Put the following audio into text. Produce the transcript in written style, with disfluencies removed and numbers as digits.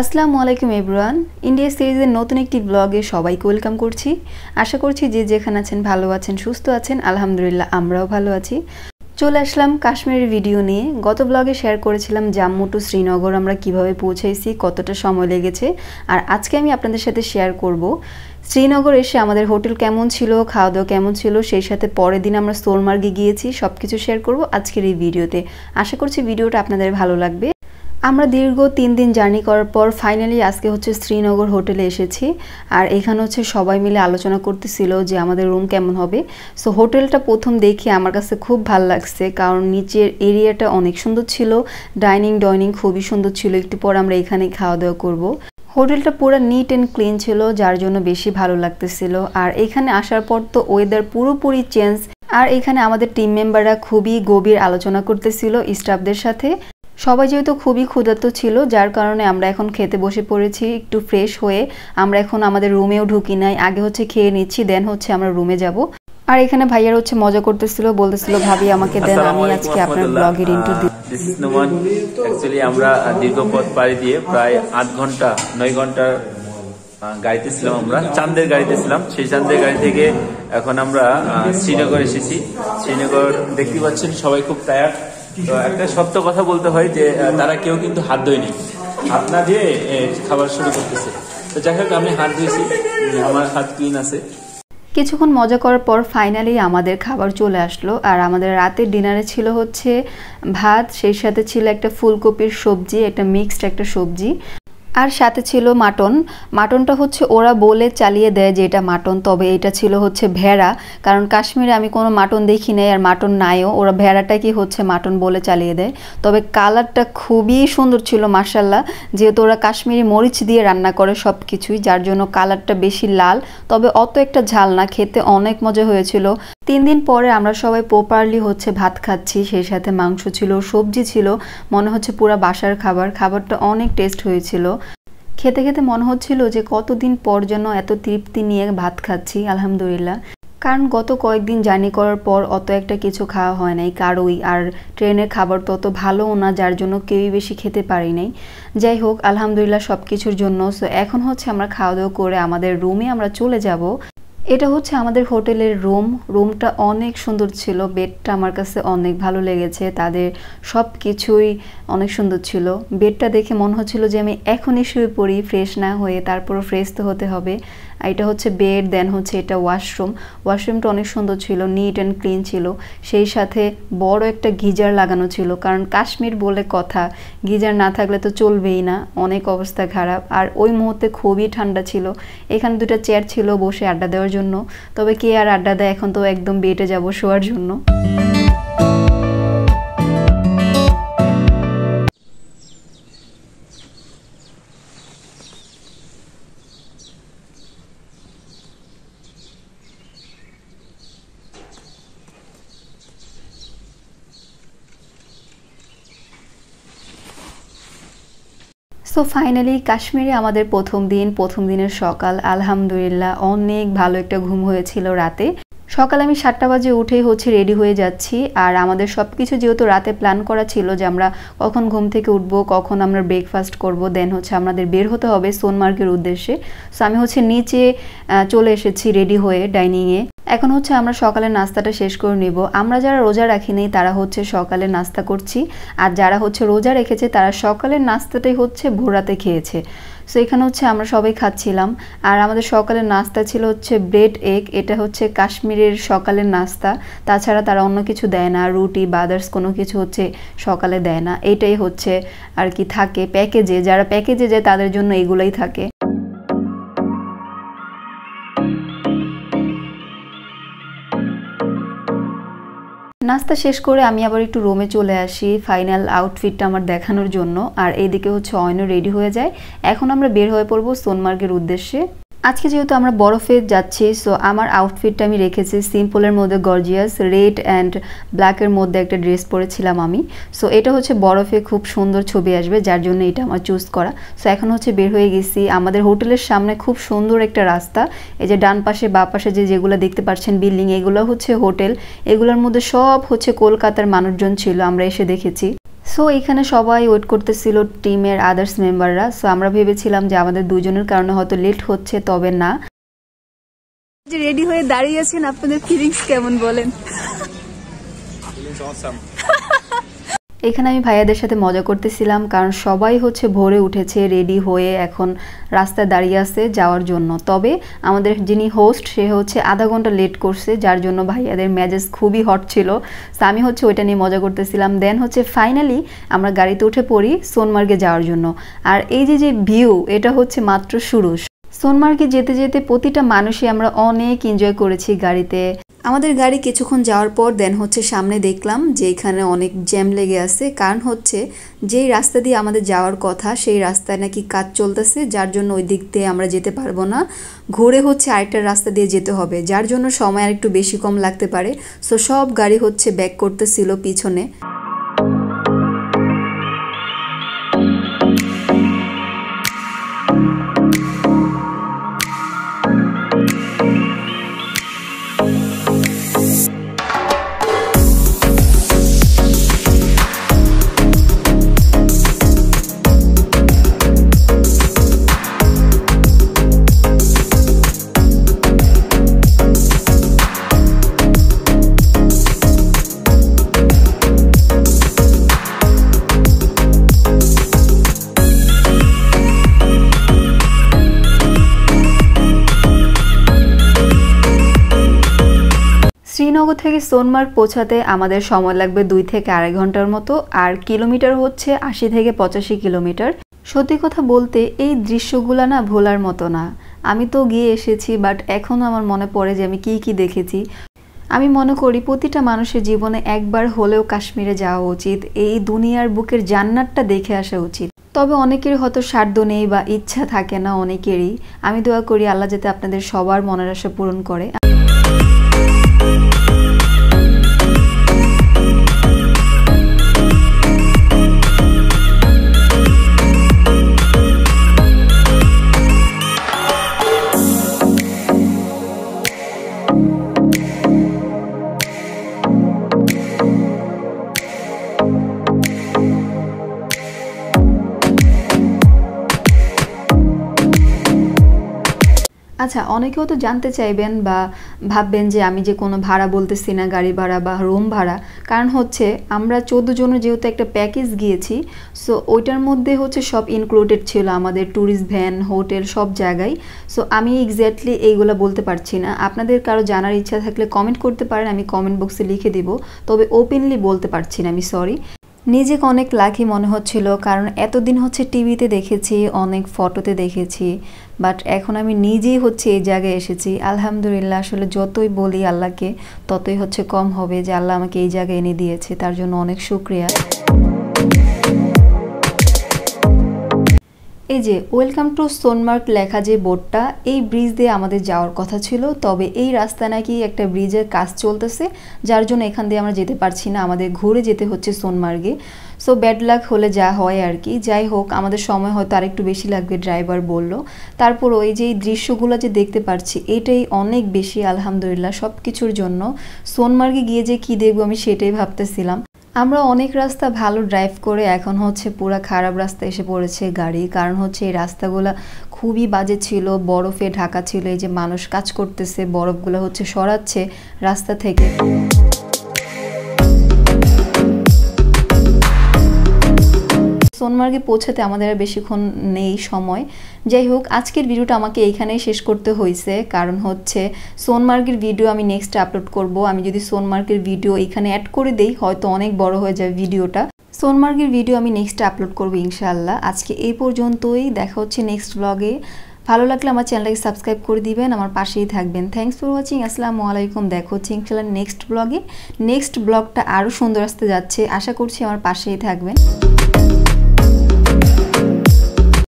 আসসালামু আলাইকুম everyone. India সিরিজের নতুন একটি ব্লগে সবাইকে ওয়েলকাম করছি। আশা করছি যে যেখানে আছেন ভালো আছেন, সুস্থ আছেন। আলহামদুলিল্লাহ আমরাও ভালো আছি। চলে আসলাম কাশ্মীরের ভিডিও নিয়ে। গত ব্লগে শেয়ার করেছিলাম জম্মু টু শ্রীনগর আমরা কিভাবে পৌঁছাইছি, কতটা সময় লেগেছে। আর আজকে আমি আপনাদের সাথে শেয়ার করব শ্রীনগর এসে আমাদের হোটেল কেমন ছিল, খাওয়া দাওয়া কেমন ছিল, সেই সাথে পরের দিন আমরা সোনমার্গে গিয়েছি, সব কিছু শেয়ার করব আজকের এই ভিডিওতে। আশা করছি ভিডিওটা আপনাদের ভালো লাগবে। আমরা দীর্ঘ 3 দিন জার্নি করার পর ফাইনালি আজকে শ্রীনগর হোটেলে এসেছি। আর এখানে সবাই মিলে আলোচনা করতেছিল যে আমাদের রুম কেমন হবে। সো হোটেলটা প্রথম দেখে আমার কাছে খুব ভালো লাগছে, কারণ নিচের এরিয়াটা অনেক সুন্দর ছিল, ডাইনিং খুবই সুন্দর ছিল। একটু পর আমরা এখানে খাওয়া দাওয়া করব। হোটেলটা পুরো নিট অ্যান্ড ক্লিন ছিল, যার জন্য বেশি ভালো লাগতেছিল। আর এখানে আসার পর তো ওয়েদার পুরোপুরি চেঞ্জ। আর এখানে আমাদের টিম মেম্বাররা খুবই গভীর আলোচনা করতেছিল স্টাফদের সাথে। সবাই যেহেতু খুবই ক্ষুধার্ত ছিল, যার কারণে আমরা এখন খেতে বসে পড়েছি একটু ফ্রেশ হয়ে। আমরা এখন আমাদের রুমেও ঢুকি নাই, আগে খেয়ে নিচ্ছি, দেন আমরা রুমে যাব। আর এখানে ভাইয়ার মজা করতেছিল, বলতেছিল ভাবি আমাকে দেন, আমি আজকে আপনার ব্লগের ইন্ট্রো দিই। This is Noman. অ্যাকচুয়ালি আমরা দীর্ঘ পথ পাড়ি দিয়ে প্রায় 9 ঘন্টার গাড়িতে ছিলাম। আমরা চাঁদের গাড়িতে ছিলাম। সেই চাঁদের গাড়ি থেকে এখন আমরা শ্রীনগর এসেছি। শ্রীনগর দেখতে পাচ্ছেন সবাই খুব টায়ার্ড। তো একটা সত্য কথা বলতে হয় যে তারা কেউ কিন্তু হাত ধোয়নি, হাত না দিয়ে খাবার শুরু করতেছে। তো যাই হোক আমি হাত ধুয়েছি, আমার হাত ক্লিন আছে। কিছুক্ষণ মজা করার পর ফাইনালি আমাদের খাবার চলে আসলো। আর আমাদের রাতের ডিনারে ছিল ভাত, সেই সাথে ছিল একটা ফুলকপির সবজি, একটা মিক্সড একটা সবজি, আর সাথে ছিল মাটন। মাটনটা ওরা বলে চালিয়ে দেয় যে এটা মাটন, তবে এটা ছিল ভেড়া, কারণ কাশ্মীরে আমি কোনো মাটন দেখি নাই, আর মাটন নাইও। ওরা ভেড়াটাকে মাটন বলে চালিয়ে দেয়। তবে কালারটা খুবই সুন্দর ছিল মাশাআল্লাহ, যেহেতু ওরা কাশ্মীরি মরিচ দিয়ে রান্না করে সব কিছুই, যার জন্য কালারটা বেশি লাল, তবে অত একটা ঝাল না। খেতে অনেক মজা হয়েছিল। 3 দিন পরে আমরা সবাই প্রপারলি ভাত খাচ্ছি, সেই সাথে মাংস ছিল, সবজি ছিল, মনে পুরা বাসার খাবার। খাবারটা অনেক টেস্ট হয়েছিল। খেতে খেতে মনে হচ্ছিল যে কতদিন পর যেন এত তৃপ্তি নিয়ে ভাত খাচ্ছি। আলহামদুলিল্লাহ, কারণ গত কয়েকদিন জার্নি করার পর অত একটা কিছু খাওয়া হয় নাই কারোই। আর ট্রেনের খাবার তো অত ভালোও না, যার জন্য কেউই বেশি খেতে পারি নাই। যাই হোক, আলহামদুলিল্লাহ সব কিছুর জন্য। সো এখন আমরা খাওয়া দাওয়া করে আমাদের রুমে আমরা চলে যাব। এটা আমাদের হোটেলের রুমটা অনেক সুন্দর ছিল। বেডটা আমার কাছে অনেক ভালো লেগেছে, তাদের সব কিছুই অনেক সুন্দর ছিল। বেডটা দেখে মনে হচ্ছিল যে আমি এখনই শুয়ে পড়ি, ফ্রেশ না হয়ে, তারপরও ফ্রেশ তো হতে হবে। এটা বেড, দেন এটা ওয়াশরুমটা অনেক সুন্দর ছিল, নিট অ্যান্ড ক্লিন ছিল। সেই সাথে বড় একটা গিজার লাগানো ছিল, কারণ কাশ্মীর বলে কথা, গিজার না থাকলে তো চলবেই না, অনেক অবস্থা খারাপ। আর ওই মুহূর্তে খুবই ঠান্ডা ছিল। এখানে 2টা চেয়ার ছিল বসে আড্ডা দেওয়ার জন্য, তবে কে আর আড্ডা দেয়, এখন তো একদম বেডে যাব শোয়ার জন্য। সো ফাইনালি কাশ্মীরে আমাদের প্রথম দিনের সকাল। আলহামদুলিল্লাহ অনেক ভালো একটা ঘুম হয়েছিল রাতে। সকালে আমি 7টা বাজে উঠেই রেডি হয়ে যাচ্ছি। আর আমাদের সব কিছু যেহেতু রাতে প্ল্যান করা ছিল যে আমরা কখন ঘুম থেকে উঠবো, কখন আমরা ব্রেকফাস্ট করব, দেন আমাদের বের হতে হবে সোনমার্গের উদ্দেশ্যে। সো আমি নিচে চলে এসেছি রেডি হয়ে ডাইনিংয়ে। এখন আমরা সকালের নাস্তাটা শেষ করে নিব। আমরা যারা রোজা রাখিনি তারা সকালে নাস্তা করছি, আর যারা রোজা রেখেছে তারা সকালের নাস্তাটাই ভোর রাতে খেয়েছে। সো এখানে আমরা সবাই খাচ্ছিলাম। আর আমাদের সকালের নাস্তা ছিল ব্রেড এগ। এটা কাশ্মীরের সকালের নাস্তা, তাছাড়া তারা অন্য কিছু দেয় না, রুটি বা আদার্স কোনো কিছু সকালে দেয় না। এইটাই আর কি থাকে প্যাকেজে, যারা প্যাকেজে যায় তাদের জন্য এগুলাই থাকে। নাস্তা শেষ করে আমি আবার একটু রুমে চলে আসি ফাইনাল আউটফিটটা আমার দেখানোর জন্য। আর এইদিকে অয়নও রেডি হয়ে যায়। এখন আমরা বের হয়ে পড়বো সোনমার্গের উদ্দেশ্যে। আজকে যেহেতু আমরা বরফে যাচ্ছি, সো আমার আউটফিটটা আমি রেখেছি সিম্পলের মধ্যে গর্জিয়াস রেড অ্যান্ড ব্ল্যাকের মধ্যে একটা ড্রেস পরেছিলাম আমি। সো এটা বরফে খুব সুন্দর ছবি আসবে, যার জন্য এটা আমার চুজ করা। সো এখন বের হয়ে গেছি। আমাদের হোটেলের সামনে খুব সুন্দর একটা রাস্তা, এই যে ডান পাশে বা পাশে যেগুলো দেখতে পাচ্ছেন বিল্ডিং, এগুলো হোটেল। এগুলোর মধ্যে সব কলকাতার মানুষজন ছিল, আমরা এসে দেখেছি। সো এখানে সবাই ওয়েট করতেছিল টিমের আদার্স মেম্বাররা। সো আমরা ভেবেছিলাম যে আমাদের দুজনের কারণে হয়তো লেট হচ্ছে, তবে না। যে রেডি হয়ে দাঁড়িয়ে আছেন, আপনাদের ফিলিংস কেমন বলেন? এখানে আমি ভাইয়াদের সাথে মজা করতেছিলাম, কারণ সবাই হচ্ছে ভোরে উঠেছে রেডি হয়ে এখন রাস্তায় দাঁড়িয়ে আছে যাওয়ার জন্য। তবে আমাদের যিনি হোস্ট সে হচ্ছে আধা ঘন্টা লেট করছে, যার জন্য ভাইয়াদের মেজাজ খুবই হট ছিল। তো আমি হচ্ছে ওইটা নিয়ে মজা করতেছিলাম। দেন হচ্ছে ফাইনালি আমরা গাড়িতে উঠে পড়ি সোনমার্গে যাওয়ার জন্য। আর এই যে ভিউ, এটা হচ্ছে মাত্র শুরু। সোনমার্গে যেতে যেতে প্রতিটা মানুষই আমরা অনেক এনজয় করেছি গাড়িতে। আমাদের গাড়ি কিছুক্ষণ যাওয়ার পর দেন হচ্ছে সামনে দেখলাম যে এখানে অনেক জ্যাম লেগে আছে, কারণ হচ্ছে যেই রাস্তা দিয়ে আমাদের যাওয়ার কথা সেই রাস্তায় নাকি কাজ চলতেছে, যার জন্য ওই দিক দিয়ে আমরা যেতে পারবো না, ঘুরে হচ্ছে আরেকটা রাস্তা দিয়ে যেতে হবে, যার জন্য সময় আর একটু বেশি কম লাগতে পারে। সো সব গাড়ি হচ্ছে ব্যাক করতেছিল পিছনে। শ্রীনগর থেকে সোনমার্গ পৌঁছাতে আমাদের সময় লাগবে 2 থেকে 2.5 ঘন্টার মতো, আর কিলোমিটার হচ্ছে 80 থেকে 85 কিলোমিটার। সত্যি কথা বলতে এই দৃশ্যগুলা না ভোলার মতো না। আমি তো গিয়ে এসেছি, বাট এখনও আমার মনে পড়ে যে আমি কি দেখেছি। আমি মনে করি প্রতিটা মানুষের জীবনে একবার হলেও কাশ্মীরে যাওয়া উচিত, এই দুনিয়ার বুকের জান্নাতটা দেখে আসা উচিত। তবে অনেকেরই হয়তো সাধ্য নেই বা ইচ্ছা থাকে না অনেকেরই। আমি দোয়া করি আল্লাহ যাতে আপনাদের সবার মনের আশা পূরণ করে। আচ্ছা, অনেকেও তো জানতে চাইবেন বা ভাববেন যে আমি যে কোনো ভাড়া বলতেছি না, গাড়ি ভাড়া বা রুম ভাড়া। কারণ হচ্ছে আমরা 14 জনের যেহেতু একটা প্যাকেজ গিয়েছি, সো ওইটার মধ্যে হচ্ছে সব ইনক্লুডেড ছিল, আমাদের ট্যুরিস্ট ভ্যান, হোটেল, সব জায়গায়। সো আমি এক্স্যাক্টলি এইগুলো বলতে পারছি না। আপনাদের কারো জানার ইচ্ছা থাকলে কমেন্ট করতে পারেন, আমি কমেন্ট বক্সে লিখে দিব। তবে ওপেনলি বলতে পারছি না, আমি সরি। নিজেকে অনেক লাকি মনে হচ্ছিল, কারণ এতদিন হচ্ছে টিভিতে দেখেছি, অনেক ফটোতে দেখেছি, বাট এখন আমি নিজেই হচ্ছে এই জায়গায় এসেছি। আলহামদুলিল্লাহ, আসলে যতই বলি আল্লাহকে ততই হচ্ছে কম হবে যে আল্লাহ আমাকে এই জায়গায় এনে দিয়েছে, তার জন্য অনেক শুকরিয়া। এই যে ওয়েলকাম টু সোনমার্গ লেখা যে বোর্ডটা, এই ব্রিজ দিয়ে আমাদের যাওয়ার কথা ছিল, তবে এই রাস্তা নাকি একটা ব্রিজের কাজ চলতেছে, যার জন্য এখান দিয়ে আমরা যেতে পারছি না, আমাদের ঘুরে যেতে হচ্ছে সোনমার্গে। সো ব্যাড লাক হলে যা হয় আর কি। যাই হোক, আমাদের সময় হয়তো আরেকটু বেশি লাগবে, ড্রাইভার বলল। তারপর ওই যে এই দৃশ্যগুলো যে দেখতে পাচ্ছি, এটাই অনেক বেশি আলহামদুলিল্লাহ সব কিছুর জন্য। সোনমার্গে গিয়ে যে কি দেখবো আমি সেটাই ভাবতেছিলাম। আমরা অনেক রাস্তা ভালো ড্রাইভ করে এখন হচ্ছে পুরো খারাপ রাস্তা এসে পড়েছে গাড়ি, কারণ হচ্ছে এই রাস্তাগুলো খুবই বাজে ছিল, বরফে ঢাকা ছিল। এই যে মানুষ কাজ করতেছে, বরফগুলো হচ্ছে সরাচ্ছে রাস্তা থেকে। সোনমার্গে পৌঁছাতে আমাদের আর বেশিক্ষণ নেই সময়। যাই হোক, আজকের ভিডিওটা আমাকে এইখানেই শেষ করতে হয়েছে, কারণ হচ্ছে সোনমার্গের ভিডিও আমি নেক্সট আপলোড করব। আমি যদি সোনমার্গের ভিডিও এখানে অ্যাড করে দেই হয়তো অনেক বড় হয়ে যাবে ভিডিওটা। সোনমার্গের ভিডিও আমি নেক্সট আপলোড করব ইনশাআল্লাহ। আজকে এই পর্যন্তই, দেখা হচ্ছে নেক্সট ব্লগে। ভালো লাগলে আমার চ্যানেলটাকে সাবস্ক্রাইব করে দিবেন, আমার পাশেই থাকবেন। Thanks for watching. আসসালামু আলাইকুম। দেখা হচ্ছে ইনশাআল্লাহ নেক্সট ব্লগে। নেক্সট ব্লগটা আরও সুন্দর আসতে যাচ্ছে, আশা করছি আমার পাশেই থাকবেন।